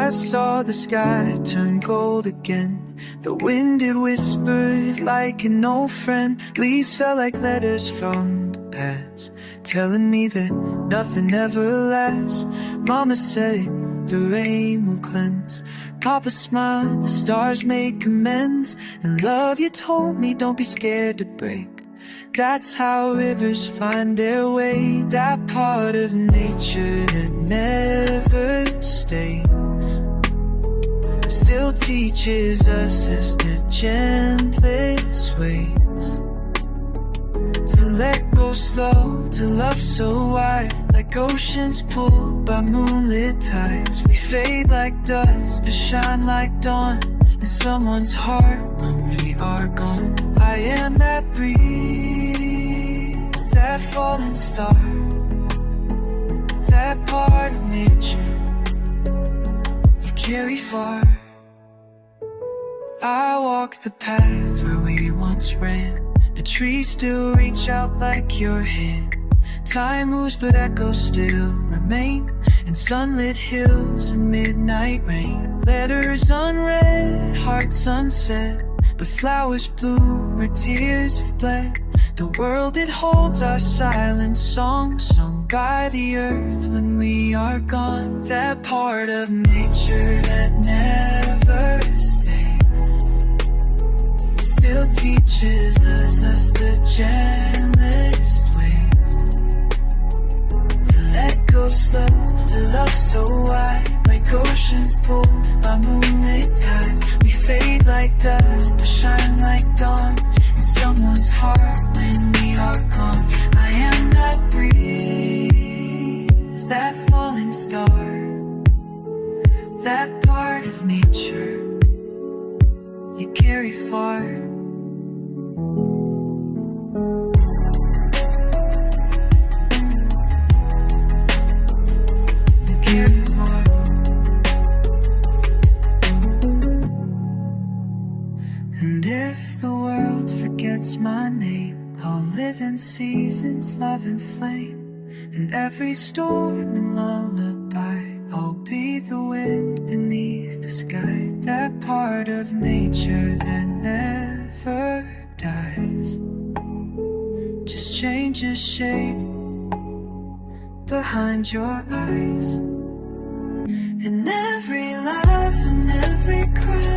I saw the sky turn gold again. The wind, it whispered like an old friend. Leaves fell like letters from the past, telling me that nothing ever lasts. Mama said the rain will cleanse. Papa smiled, the stars make amends. And love, you told me, don't be scared to break. That's how rivers find their way. That part of nature that never stays still teaches us as the gentlest ways. To let go slow, to love so wide, like oceans pulled by moonlit tides. We fade like dust, but shine like dawn in someone's heart when we are gone. I am that breeze, that falling star, that part of nature you carry far. I walk the path where we once ran. The trees still reach out like your hand. Time moves but echoes still remain in sunlit hills and midnight rain. Letters unread, hearts unsaid, but flowers bloom where tears have bled. The world, it holds our silent song, sung by the earth when we are gone. That part of nature that never stays still teaches us the gentlest ways. To let go slow, to love so wide, like oceans pulled by moonlit tides. We fade like dust, but shine like dawn in someone's heart when we are gone. I am that breeze, that falling star, that part of nature you carry far. You carry far. And if the world forgets my name, I'll live in seasons, love and flame. In every storm and lullaby, I'll be the wind beneath the sky. That part of nature that never dies, just changes shape behind your eyes. In every laugh and every cry,